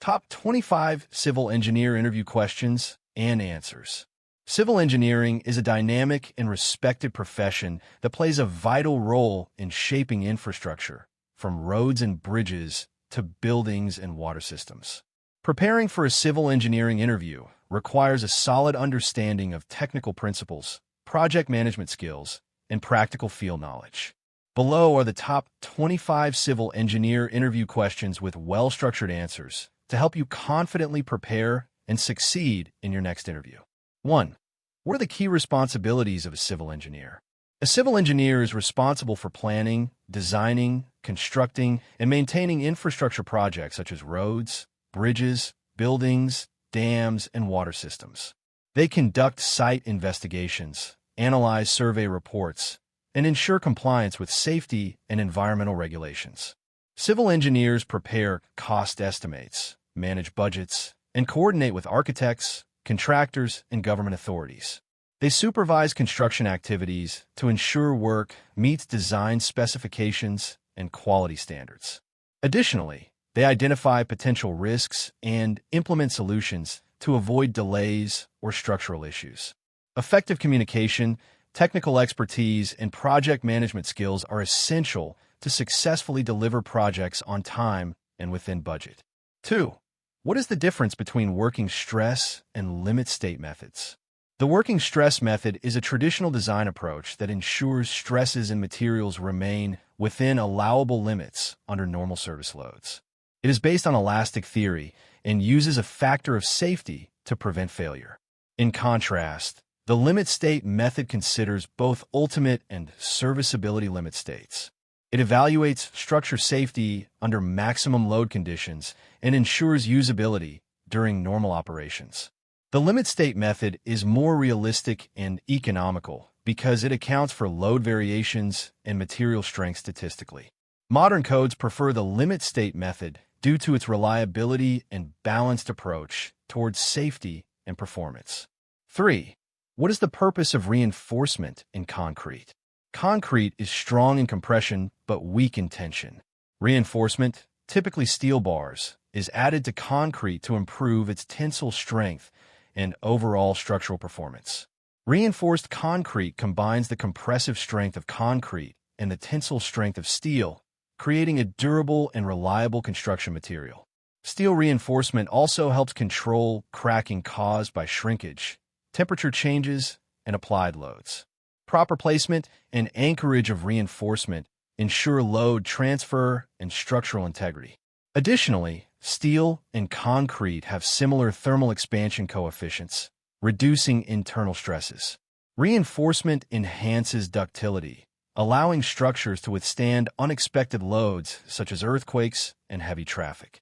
Top 25 Civil Engineer Interview Questions and Answers. Civil engineering is a dynamic and respected profession that plays a vital role in shaping infrastructure, from roads and bridges to buildings and water systems. Preparing for a civil engineering interview requires a solid understanding of technical principles, project management skills, and practical field knowledge. Below are the top 25 civil engineer interview questions with well-structured answers to help you confidently prepare and succeed in your next interview. 1. What are the key responsibilities of a civil engineer? A civil engineer is responsible for planning, designing, constructing, and maintaining infrastructure projects such as roads, bridges, buildings, dams, and water systems. They conduct site investigations, analyze survey reports, and ensure compliance with safety and environmental regulations. Civil engineers prepare cost estimates, manage budgets, and coordinate with architects, contractors, and government authorities. They supervise construction activities to ensure work meets design specifications and quality standards. Additionally, they identify potential risks and implement solutions to avoid delays or structural issues. Effective communication, technical expertise, and project management skills are essential to successfully deliver projects on time and within budget. 2. What is the difference between working stress and limit state methods? The working stress method is a traditional design approach that ensures stresses in materials remain within allowable limits under normal service loads. It is based on elastic theory and uses a factor of safety to prevent failure. In contrast, the limit state method considers both ultimate and serviceability limit states. It evaluates structure safety under maximum load conditions and ensures usability during normal operations. The limit state method is more realistic and economical because it accounts for load variations and material strength statistically. Modern codes prefer the limit state method due to its reliability and balanced approach towards safety and performance. 3. What is the purpose of reinforcement in concrete? Concrete is strong in compression but weak in tension. Reinforcement, typically steel bars, is added to concrete to improve its tensile strength and overall structural performance. Reinforced concrete combines the compressive strength of concrete and the tensile strength of steel, creating a durable and reliable construction material. Steel reinforcement also helps control cracking caused by shrinkage, temperature changes, and applied loads. Proper placement and anchorage of reinforcement ensure load transfer and structural integrity. Additionally, steel and concrete have similar thermal expansion coefficients, reducing internal stresses. Reinforcement enhances ductility, allowing structures to withstand unexpected loads such as earthquakes and heavy traffic.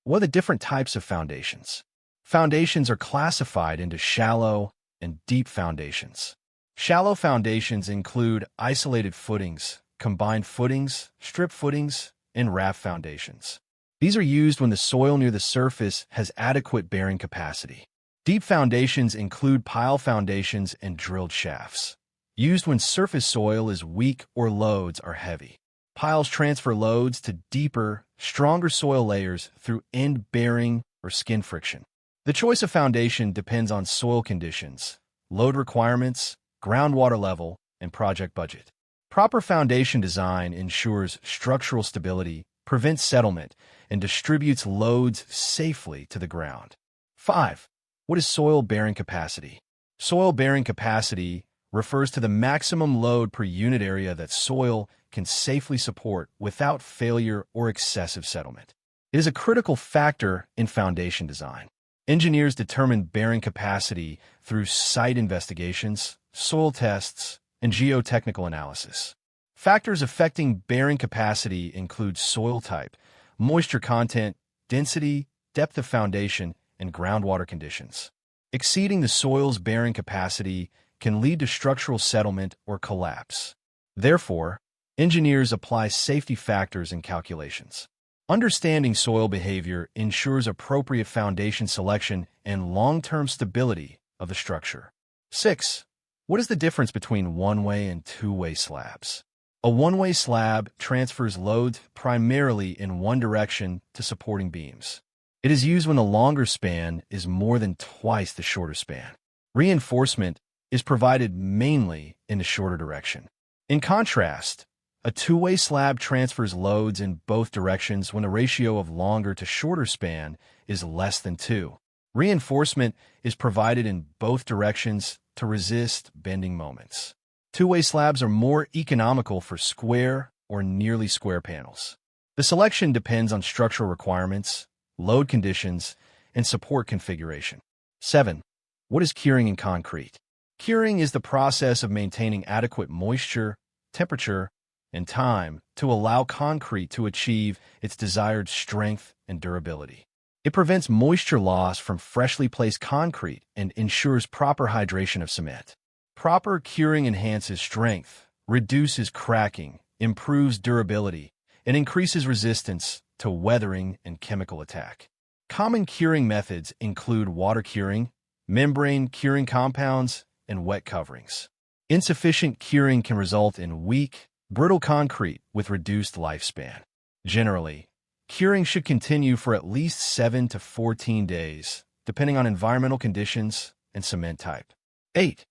What are the different types of foundations? Foundations are classified into shallow and deep foundations. Shallow foundations include isolated footings, combined footings, strip footings, and raft foundations. These are used when the soil near the surface has adequate bearing capacity. Deep foundations include pile foundations and drilled shafts, used when surface soil is weak or loads are heavy. Piles transfer loads to deeper, stronger soil layers through end bearing or skin friction. The choice of foundation depends on soil conditions, load requirements, groundwater level, and project budget. Proper foundation design ensures structural stability, prevents settlement, and distributes loads safely to the ground. 5. What is soil bearing capacity? Soil bearing capacity refers to the maximum load per unit area that soil can safely support without failure or excessive settlement. It is a critical factor in foundation design. Engineers determine bearing capacity through site investigations, soil tests, and geotechnical analysis. Factors affecting bearing capacity include soil type, moisture content, density, depth of foundation, and groundwater conditions. Exceeding the soil's bearing capacity can lead to structural settlement or collapse. Therefore, engineers apply safety factors in calculations. Understanding soil behavior ensures appropriate foundation selection and long-term stability of the structure. 6. What is the difference between one-way and two-way slabs? A one-way slab transfers loads primarily in one direction to supporting beams. It is used when the longer span is more than twice the shorter span. Reinforcement is provided mainly in the shorter direction. In contrast, a two-way slab transfers loads in both directions when the ratio of longer to shorter span is less than 2. Reinforcement is provided in both directions to resist bending moments. Two-way slabs are more economical for square or nearly square panels. The selection depends on structural requirements, load conditions, and support configuration. 7. What is curing in concrete? Curing is the process of maintaining adequate moisture, temperature, and time to allow concrete to achieve its desired strength and durability. It prevents moisture loss from freshly placed concrete and ensures proper hydration of cement. Proper curing enhances strength, reduces cracking, improves durability, and increases resistance to weathering and chemical attack. Common curing methods include water curing, membrane curing compounds, and wet coverings. Insufficient curing can result in weak, brittle concrete with reduced lifespan. Generally, curing should continue for at least 7 to 14 days, depending on environmental conditions and cement type. 8.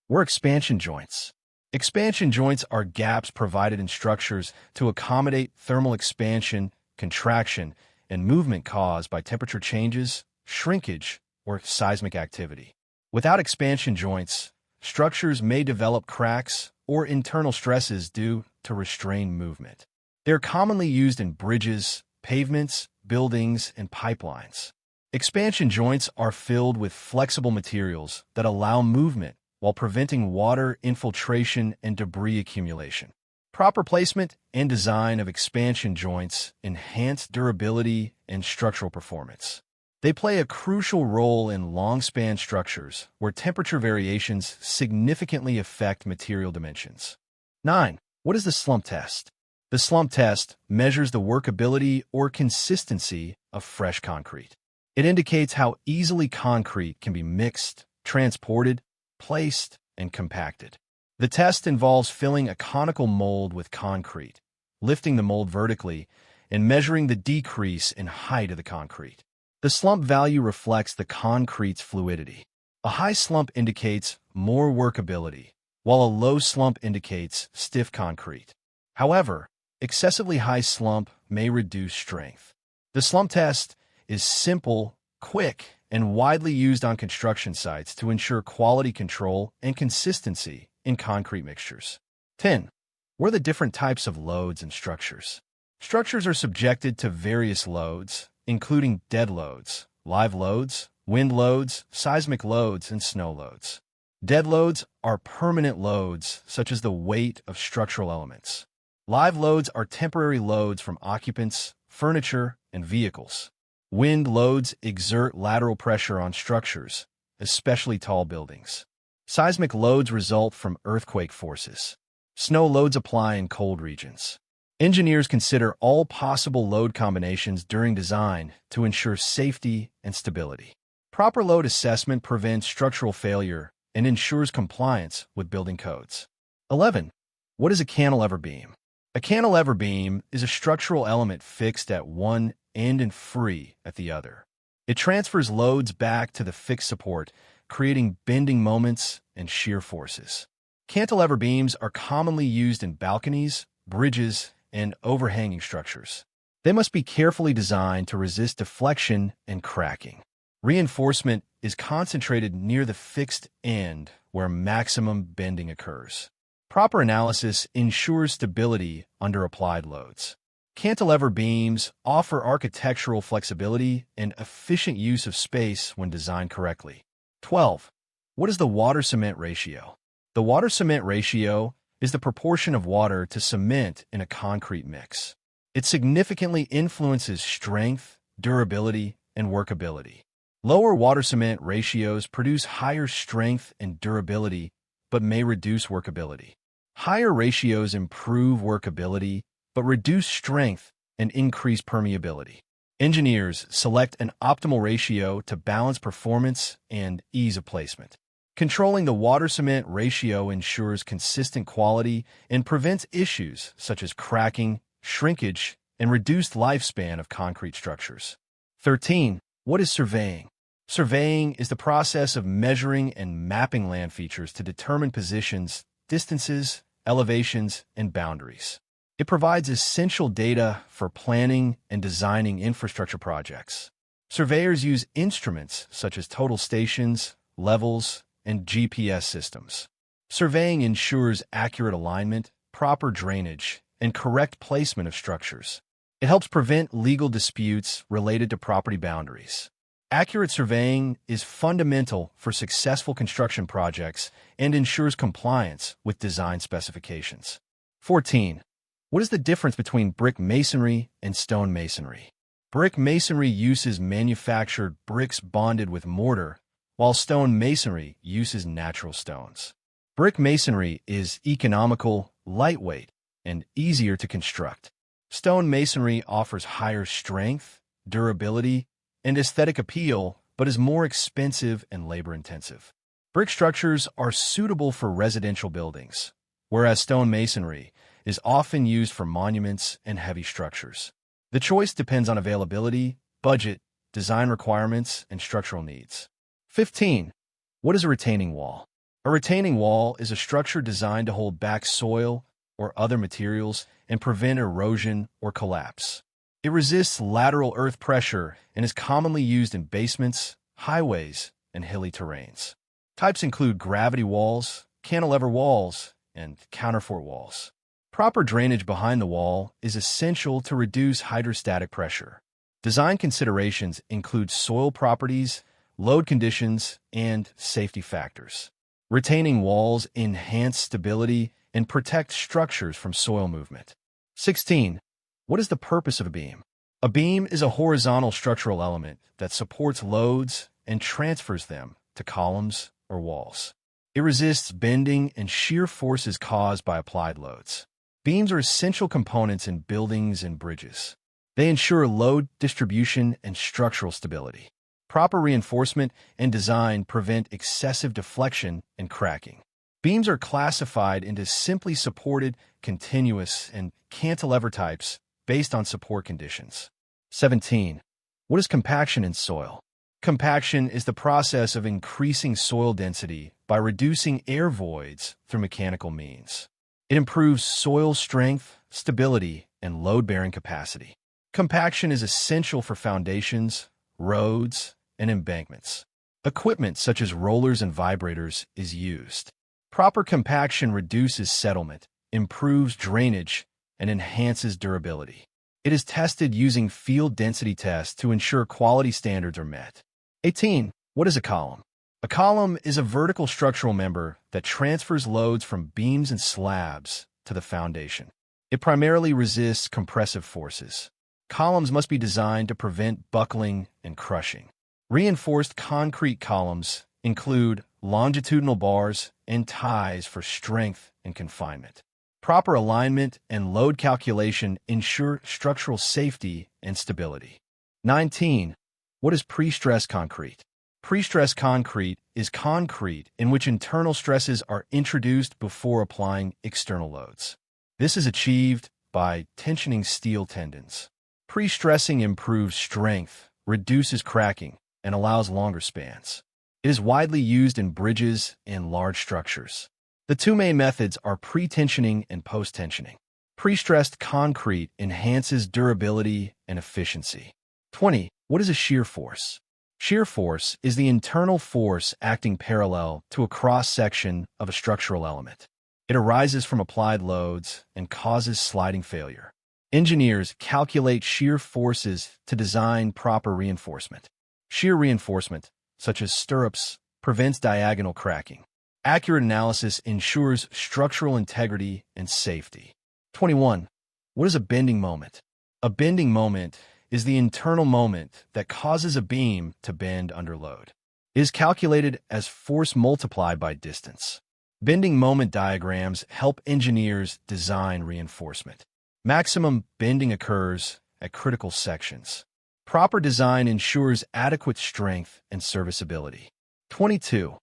Were expansion joints. Expansion joints are gaps provided in structures to accommodate thermal expansion, contraction, and movement caused by temperature changes, shrinkage, or seismic activity. Without expansion joints, structures may develop cracks or internal stresses due to restrained movement. They are commonly used in bridges, pavements, buildings, and pipelines. Expansion joints are filled with flexible materials that allow movement while preventing water infiltration and debris accumulation. Proper placement and design of expansion joints enhance durability and structural performance. They play a crucial role in long-span structures where temperature variations significantly affect material dimensions. 9. What is the slump test? The slump test measures the workability or consistency of fresh concrete. It indicates how easily concrete can be mixed, transported, placed, and compacted. The test involves filling a conical mold with concrete, lifting the mold vertically, and measuring the decrease in height of the concrete. The slump value reflects the concrete's fluidity. A high slump indicates more workability, while a low slump indicates stiff concrete. However, excessively high slump may reduce strength. The slump test is simple, quick, and widely used on construction sites to ensure quality control and consistency in concrete mixtures. 10. What are the different types of loads and structures? Structures are subjected to various loads, including dead loads, live loads, wind loads, seismic loads, and snow loads. Dead loads are permanent loads, such as the weight of structural elements. Live loads are temporary loads from occupants, furniture, and vehicles. Wind loads exert lateral pressure on structures, especially tall buildings. Seismic loads result from earthquake forces. Snow loads apply in cold regions. Engineers consider all possible load combinations during design to ensure safety and stability. Proper load assessment prevents structural failure and ensures compliance with building codes. 11. What is a cantilever beam? A cantilever beam is a structural element fixed at one end and free at the other. It transfers loads back to the fixed support, creating bending moments and shear forces. Cantilever beams are commonly used in balconies, bridges, and overhanging structures. They must be carefully designed to resist deflection and cracking. Reinforcement is concentrated near the fixed end where maximum bending occurs. Proper analysis ensures stability under applied loads. Cantilever beams offer architectural flexibility and efficient use of space when designed correctly. 12. What is the water-cement ratio? The water-cement ratio is the proportion of water to cement in a concrete mix. It significantly influences strength, durability, and workability. Lower water-cement ratios produce higher strength and durability, but may reduce workability. Higher ratios improve workability, but reduce strength and increase permeability. Engineers select an optimal ratio to balance performance and ease of placement. Controlling the water-cement ratio ensures consistent quality and prevents issues such as cracking, shrinkage, and reduced lifespan of concrete structures. 13. What is surveying? Surveying is the process of measuring and mapping land features to determine positions, distances, elevations, and boundaries. It provides essential data for planning and designing infrastructure projects. Surveyors use instruments such as total stations, levels, and GPS systems. Surveying ensures accurate alignment, proper drainage, and correct placement of structures. It helps prevent legal disputes related to property boundaries. Accurate surveying is fundamental for successful construction projects and ensures compliance with design specifications. 14. What is the difference between brick masonry and stone masonry? Brick masonry uses manufactured bricks bonded with mortar, while stone masonry uses natural stones. Brick masonry is economical, lightweight, and easier to construct. Stone masonry offers higher strength, durability, and aesthetic appeal, but is more expensive and labor-intensive. Brick structures are suitable for residential buildings, whereas stone masonry is often used for monuments and heavy structures. The choice depends on availability, budget, design requirements, and structural needs. 15. What is a retaining wall? A retaining wall is a structure designed to hold back soil or other materials and prevent erosion or collapse. It resists lateral earth pressure and is commonly used in basements, highways, and hilly terrains. Types include gravity walls, cantilever walls, and counterfort walls. Proper drainage behind the wall is essential to reduce hydrostatic pressure. Design considerations include soil properties, load conditions, and safety factors. Retaining walls enhance stability and protect structures from soil movement. 16. What is the purpose of a beam? A beam is a horizontal structural element that supports loads and transfers them to columns or walls. It resists bending and shear forces caused by applied loads. Beams are essential components in buildings and bridges. They ensure load distribution and structural stability. Proper reinforcement and design prevent excessive deflection and cracking. Beams are classified into simply supported, continuous, and cantilever types based on support conditions. 17. What is compaction in soil? Compaction is the process of increasing soil density by reducing air voids through mechanical means. It improves soil strength, stability, and load-bearing capacity. Compaction is essential for foundations, roads, and embankments. Equipment such as rollers and vibrators is used. Proper compaction reduces settlement, improves drainage, and enhances durability. It is tested using field density tests to ensure quality standards are met. 18. What is a column? A column is a vertical structural member that transfers loads from beams and slabs to the foundation. It primarily resists compressive forces. Columns must be designed to prevent buckling and crushing. Reinforced concrete columns include longitudinal bars and ties for strength and confinement. Proper alignment and load calculation ensure structural safety and stability. 19. What is pre-stressed concrete? Pre-stressed concrete is concrete in which internal stresses are introduced before applying external loads. This is achieved by tensioning steel tendons. Pre-stressing improves strength, reduces cracking, and allows longer spans. It is widely used in bridges and large structures. The two main methods are pre-tensioning and post-tensioning. Pre-stressed concrete enhances durability and efficiency. 20. What is a shear force? Shear force is the internal force acting parallel to a cross-section of a structural element. It arises from applied loads and causes sliding failure. Engineers calculate shear forces to design proper reinforcement. Shear reinforcement, such as stirrups, prevents diagonal cracking. Accurate analysis ensures structural integrity and safety. 21. What is a bending moment? A bending moment is the internal moment that causes a beam to bend under load. It is calculated as force multiplied by distance. Bending moment diagrams help engineers design reinforcement. Maximum bending occurs at critical sections. Proper design ensures adequate strength and serviceability. 22.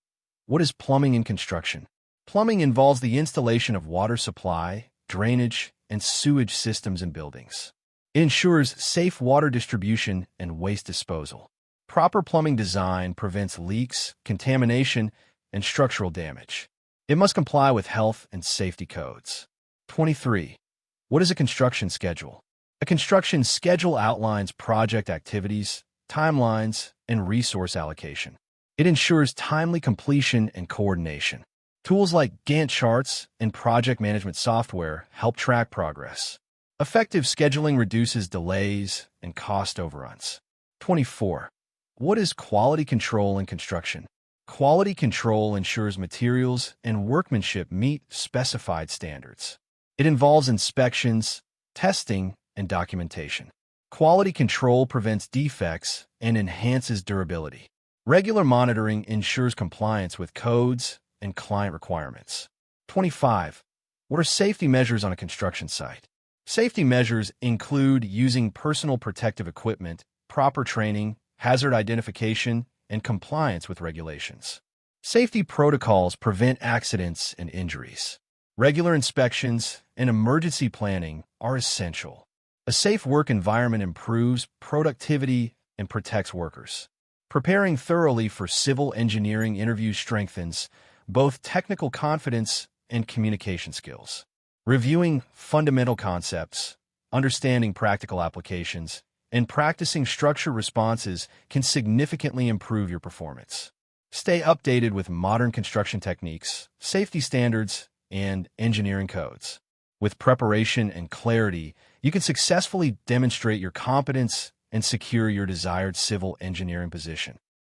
What is plumbing in construction? Plumbing involves the installation of water supply, drainage, and sewage systems in buildings. It ensures safe water distribution and waste disposal. Proper plumbing design prevents leaks, contamination, and structural damage. It must comply with health and safety codes. 23. What is a construction schedule? A construction schedule outlines project activities, timelines, and resource allocation. It ensures timely completion and coordination. Tools like Gantt charts and project management software help track progress. Effective scheduling reduces delays and cost overruns. 24. What is quality control in construction? Quality control ensures materials and workmanship meet specified standards. It involves inspections, testing, and documentation. Quality control prevents defects and enhances durability. Regular monitoring ensures compliance with codes and client requirements. 25. What are safety measures on a construction site? Safety measures include using personal protective equipment, proper training, hazard identification, and compliance with regulations. Safety protocols prevent accidents and injuries. Regular inspections and emergency planning are essential. A safe work environment improves productivity and protects workers. Preparing thoroughly for civil engineering interviews strengthens both technical confidence and communication skills. Reviewing fundamental concepts, understanding practical applications, and practicing structured responses can significantly improve your performance. Stay updated with modern construction techniques, safety standards, and engineering codes. With preparation and clarity, you can successfully demonstrate your competence and secure your desired civil engineering position.